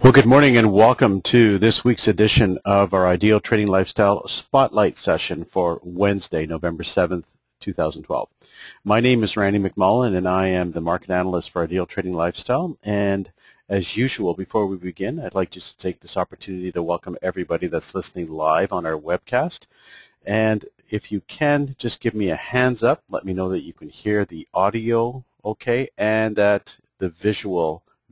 Well, good morning and welcome to this week's edition of our Ideal Trading Lifestyle Spotlight session for Wednesday, November 7th, 2012. My name is Randy McMullen and I am the market analyst for Ideal Trading Lifestyle. And as usual, before we begin, I'd like just to take this opportunity to welcome everybody that's listening live on our webcast. And if you can, just give me a hands up. Let me know that you can hear the audio okay and that the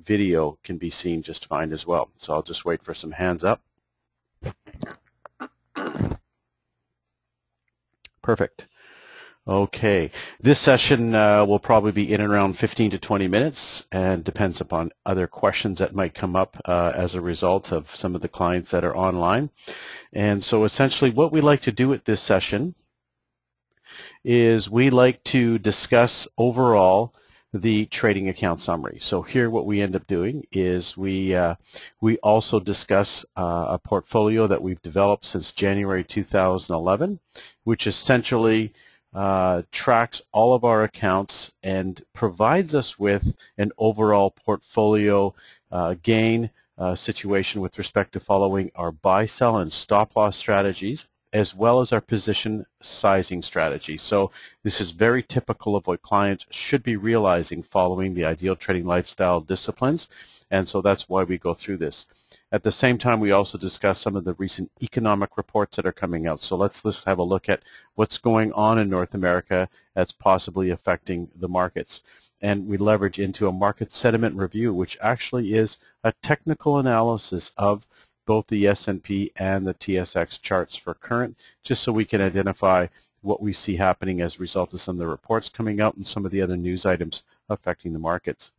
video can be seen just fine as well. So I'll just wait for some hands up. Perfect. Okay. This session will probably be in and around 15 to 20 minutes and depends upon other questions that might come up as a result of some of the clients that are online. And so essentially what we like to do at this session is we like to discuss overall the trading account summary. So here what we end up doing is we also discuss a portfolio that we've developed since January 2011, which essentially tracks all of our accounts and provides us with an overall portfolio gain situation with respect to following our buy, sell, and stop loss strategies, as well as our position sizing strategy. So this is very typical of what clients should be realizing following the Ideal Trading Lifestyle disciplines, and so that's why we go through this. At the same time, we also discuss some of the recent economic reports that are coming out. So let's have a look at what's going on in North America that's possibly affecting the markets. And we leverage into a market sentiment review, which actually is a technical analysis of both the S&P and the TSX charts for current, just so we can identify what we see happening as a result of some of the reports coming out and some of the other news items affecting the markets.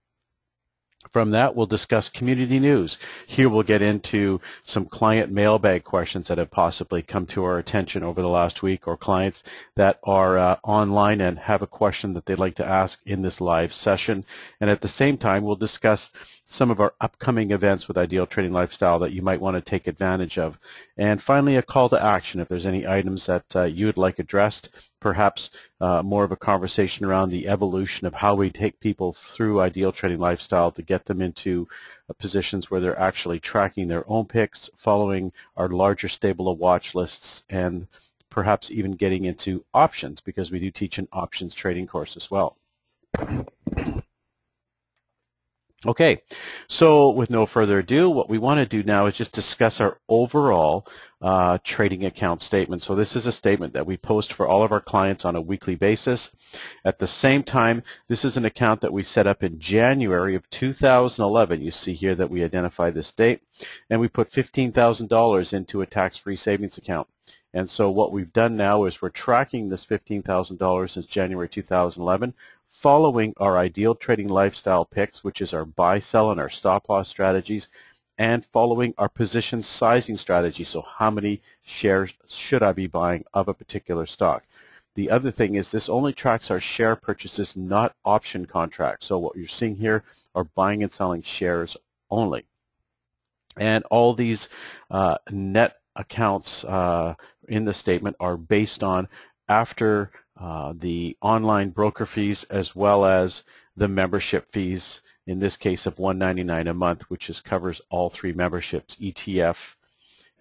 From that, we'll discuss community news. Here we'll get into some client mailbag questions that have possibly come to our attention over the last week, or clients that are online and have a question that they'd like to ask in this live session. And at the same time, we'll discuss some of our upcoming events with Ideal Trading Lifestyle that you might want to take advantage of. And finally, a call to action if there's any items that you would like addressed, perhaps more of a conversation around the evolution of how we take people through Ideal Trading Lifestyle to get them into positions where they're actually tracking their own picks, following our larger stable of watch lists, and perhaps even getting into options, because we do teach an options trading course as well. Okay, so with no further ado, what we want to do now is just discuss our overall trading account statement. So this is a statement that we post for all of our clients on a weekly basis. At the same time, this is an account that we set up in January of 2011. You see here that we identify this date, and we put $15,000 into a tax-free savings account. And so what we've done now is we're tracking this $15,000 since January 2011, following our Ideal Trading Lifestyle picks, which is our buy, sell, and our stop loss strategies, and following our position sizing strategy. So how many shares should I be buying of a particular stock? The other thing is this only tracks our share purchases, not option contracts. So what you're seeing here are buying and selling shares only. And all these net accounts in the statement are based on after the online broker fees, as well as the membership fees, in this case of $199 a month, which covers all three memberships, ETF,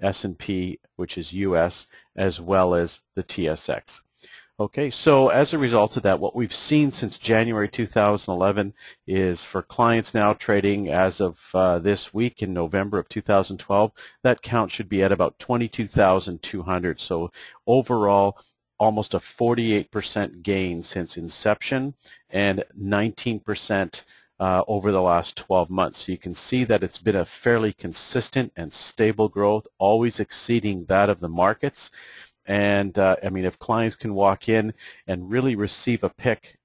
S&P, which is US, as well as the TSX. Okay, so as a result of that, what we've seen since January 2011 is for clients now trading as of this week in November of 2012, that count should be at about 22,200. So overall, almost a 48% gain since inception and 19% over the last 12 months. So you can see that it's been a fairly consistent and stable growth, always exceeding that of the markets. And I mean, if clients can walk in and really receive a pick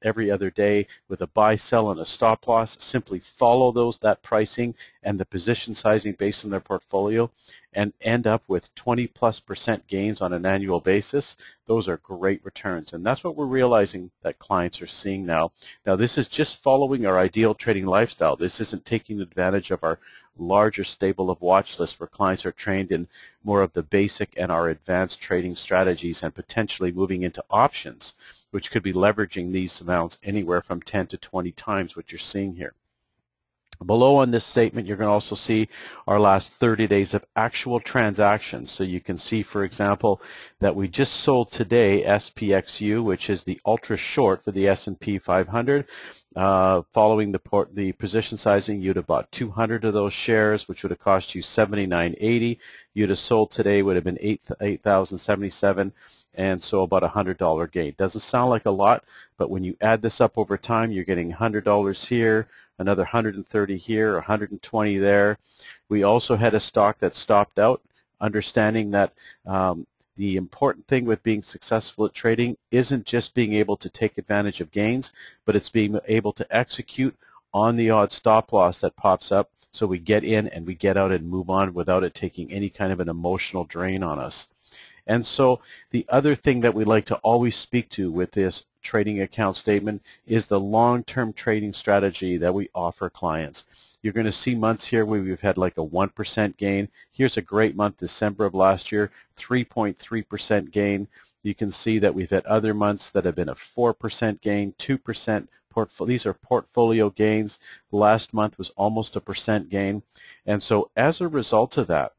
every other day with a buy, sell, and a stop loss, simply follow that pricing and the position sizing based on their portfolio, and end up with 20+% gains on an annual basis, those are great returns. And that's what we're realizing that clients are seeing now. Now, this is just following our Ideal Trading Lifestyle. This isn't taking advantage of our larger stable of watch lists where clients are trained in more of the basic and our advanced trading strategies and potentially moving into options, which could be leveraging these amounts anywhere from 10 to 20 times what you're seeing here. Below on this statement, you're going to also see our last 30 days of actual transactions. So you can see, for example, that we just sold today SPXU, which is the ultra short for the S&P 500. Following the position sizing, you'd have bought 200 of those shares, which would have cost you $79.80. You'd have sold today would have been $8,077. And so about $100 gain. Doesn't sound like a lot, but when you add this up over time, you're getting $100 here, another 130 here, 120 there. We also had a stock that stopped out, understanding that the important thing with being successful at trading isn't just being able to take advantage of gains, but it's being able to execute on the odd stop loss that pops up, so we get in and we get out and move on without it taking any kind of an emotional drain on us. And so the other thing that we like to always speak to with this trading account statement is the long-term trading strategy that we offer clients. You're going to see months here where we've had like a 1% gain. Here's a great month, December of last year, 3.3% gain. You can see that we've had other months that have been a 4% gain, 2%. These are portfolio gains. Last month was almost a % gain. And so as a result of that,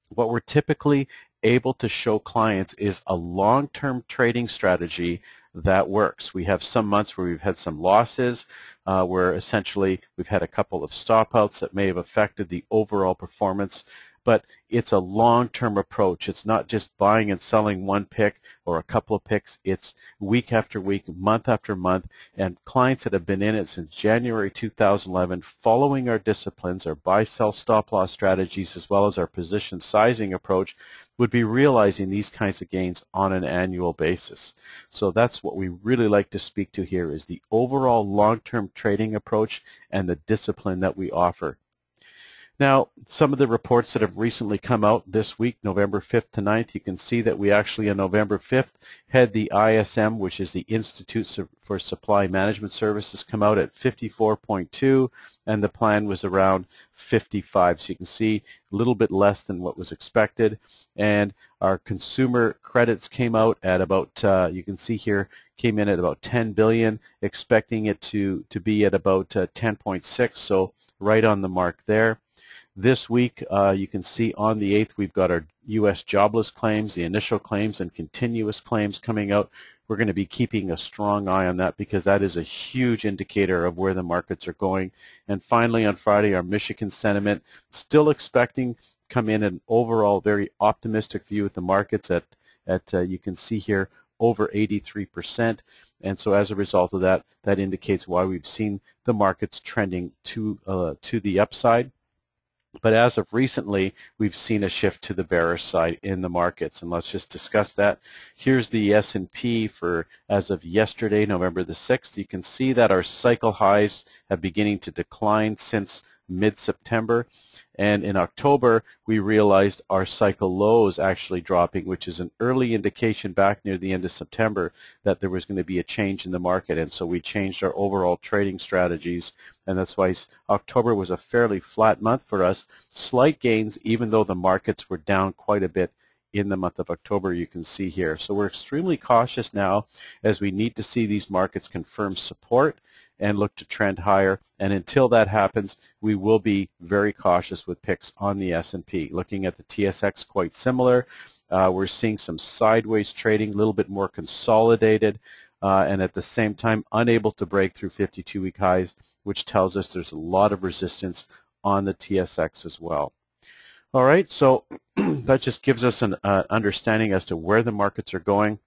what we're typically able to show clients is a long-term trading strategy that works. We have some months where we've had some losses, where essentially we've had a couple of stop outs that may have affected the overall performance, but it's a long-term approach. It's not just buying and selling one pick or a couple of picks. It's week after week, month after month, and clients that have been in it since January 2011, following our disciplines, our buy, sell, stop loss strategies, as well as our position sizing approach, would be realizing these kinds of gains on an annual basis. So that's what we really like to speak to here, is the overall long-term trading approach and the discipline that we offer. Now, some of the reports that have recently come out this week, November 5th to 9th, you can see that we actually on November 5th had the ISM, which is the Institute for Supply Management Services, come out at 54.2, and the plan was around 55. So you can see a little bit less than what was expected. And our consumer credits came out at about, you can see here, came in at about 10 billion, expecting it to be at about 10.6, so right on the mark there. This week, you can see on the 8th, we've got our U.S. jobless claims, the initial claims and continuous claims coming out. We're going to be keeping a strong eye on that because that is a huge indicator of where the markets are going. And finally, on Friday, our Michigan sentiment, still expecting come in an overall very optimistic view with the markets at you can see here, over 83%. And so as a result of that, that indicates why we've seen the markets trending to the upside. But as of recently, we've seen a shift to the bearish side in the markets, and let's just discuss that. Here's the S&P for as of yesterday, November the 6th. You can see that our cycle highs have beginning to decline since mid-September, and in October we realized our cycle lows actually dropping, which is an early indication back near the end of September that there was going to be a change in the market, and so we changed our overall trading strategies, and that's why October was a fairly flat month for us. Slight gains even though the markets were down quite a bit in the month of October, you can see here. So we're extremely cautious now as we need to see these markets confirm support and look to trend higher, and until that happens, we will be very cautious with picks on the S&P. Looking at the TSX, quite similar. We're seeing some sideways trading, a little bit more consolidated, and at the same time unable to break through 52-week highs, which tells us there's a lot of resistance on the TSX as well. All right, so that just gives us an understanding as to where the markets are going.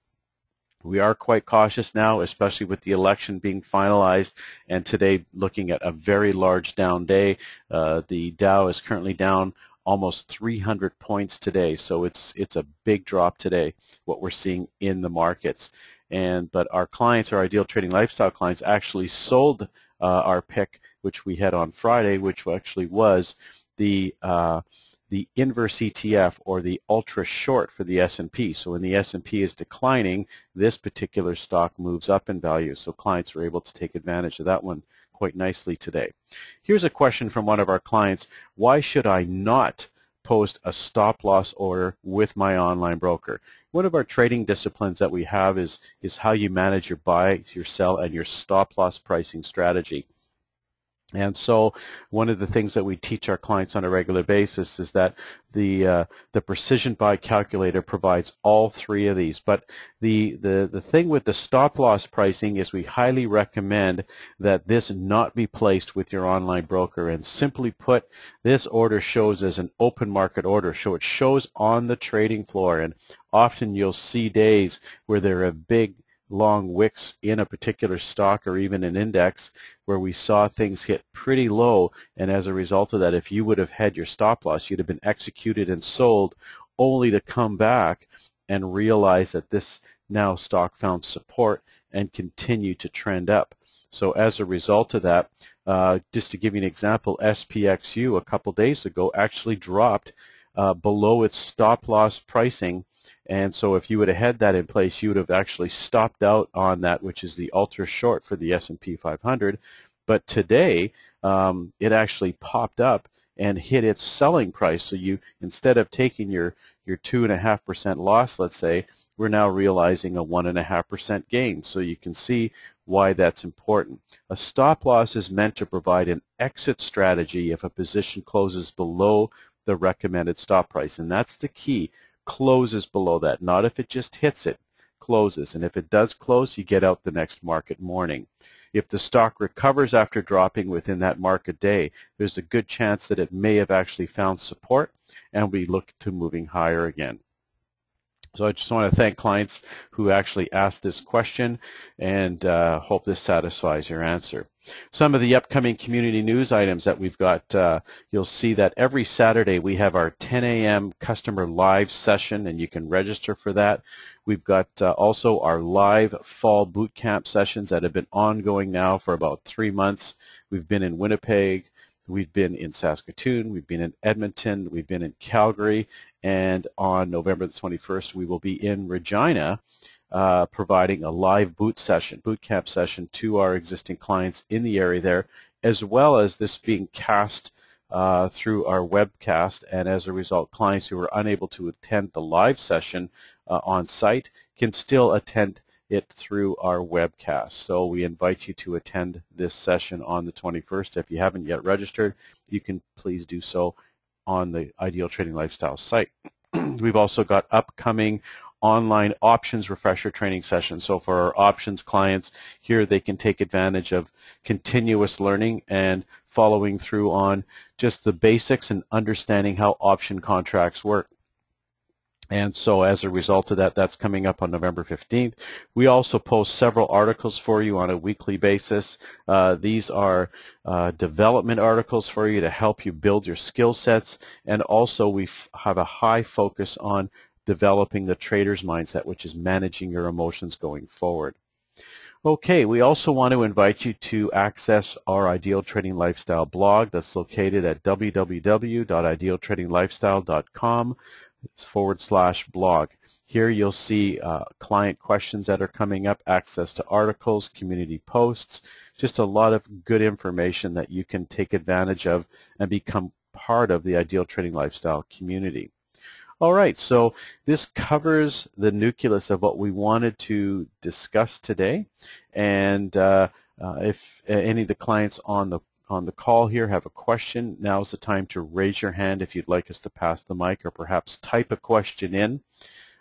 We are quite cautious now, especially with the election being finalized, and today looking at a very large down day. The Dow is currently down almost 300 points today, so it's a big drop today, what we're seeing in the markets. But our clients, our Ideal Trading Lifestyle clients, actually sold our pick, which we had on Friday, which actually was the inverse ETF, or the ultra short for the S&P. So when the S&P is declining, this particular stock moves up in value. So clients are able to take advantage of that one quite nicely today. Here's a question from one of our clients. Why should I not post a stop loss order with my online broker? One of our trading disciplines that we have is how you manage your buy, your sell, and your stop loss pricing strategy. And so one of the things that we teach our clients on a regular basis is that the precision buy calculator provides all three of these. But the thing with the stop loss pricing is we highly recommend that this not be placed with your online broker. And simply put, this order shows as an open market order. So it shows on the trading floor. And often you'll see days where there are big long wicks in a particular stock or even an index where we saw things hit pretty low, and as a result of that, if you would have had your stop loss, you'd have been executed and sold, only to come back and realize that this now stock found support and continue to trend up. So as a result of that, just to give you an example, SPXU a couple days ago actually dropped below its stop loss pricing. And so if you would have had that in place, you would have actually stopped out on that, which is the ultra short for the S&P 500. But today, it actually popped up and hit its selling price. So you, instead of taking your 2.5% loss, let's say, we're now realizing a 1.5% gain. So you can see why that's important. A stop loss is meant to provide an exit strategy if a position closes below the recommended stop price. And that's the key. Closes below that, not if it just hits it, closes. And if it does close, you get out the next market morning. If the stock recovers after dropping within that market day, there's a good chance that it may have actually found support and we look to moving higher again. So I just want to thank clients who actually asked this question, and hope this satisfies your answer. Some of the upcoming community news items that we've got, you'll see that every Saturday we have our 10 a.m. customer live session, and you can register for that. We've got also our live fall boot camp sessions that have been ongoing now for about 3 months. We've been in Winnipeg, we've been in Saskatoon, we've been in Edmonton, we've been in Calgary, and on November the 21st we will be in Regina, providing a live boot camp session to our existing clients in the area there, as well as this being cast through our webcast, and as a result, clients who are unable to attend the live session on site can still attend it through our webcast. So we invite you to attend this session on the 21st. If you haven't yet registered, you can please do so on the Ideal Trading Lifestyle site. We've also got upcoming online options refresher training sessions. So for our options clients here, they can take advantage of continuous learning and following through on just the basics and understanding how option contracts work. And so as a result of that, that's coming up on November 15th. We also post several articles for you on a weekly basis. These are development articles for you to help you build your skill sets. And also we have a high focus on developing the trader's mindset, which is managing your emotions going forward. Okay, we also want to invite you to access our Ideal Trading Lifestyle blog that's located at www.idealtradinglifestyle.com/blog. Here you'll see client questions that are coming up, access to articles, community posts, just a lot of good information that you can take advantage of and become part of the Ideal Trading Lifestyle community. All right, so this covers the nucleus of what we wanted to discuss today. And if any of the clients on the call here have a question, now's the time to raise your hand if you'd like us to pass the mic, or perhaps type a question in,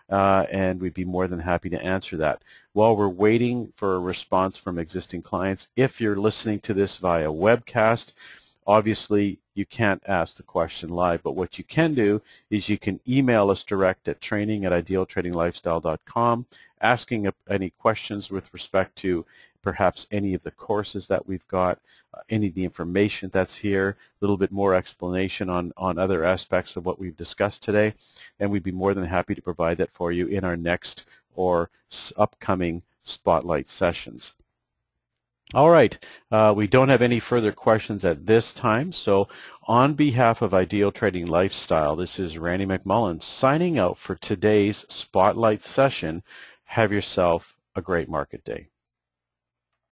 and we'd be more than happy to answer that. While we're waiting for a response from existing clients, if you're listening to this via webcast, obviously you can't ask the question live, but what you can do is you can email us direct at training@idealtradinglifestyle.com, asking any questions with respect to perhaps any of the courses that we've got, any of the information that's here, a little bit more explanation on other aspects of what we've discussed today, and we'd be more than happy to provide that for you in our next or upcoming Spotlight sessions. All right, we don't have any further questions at this time, so on behalf of Ideal Trading Lifestyle, this is Randy McMullen signing out for today's Spotlight session. Have yourself a great market day.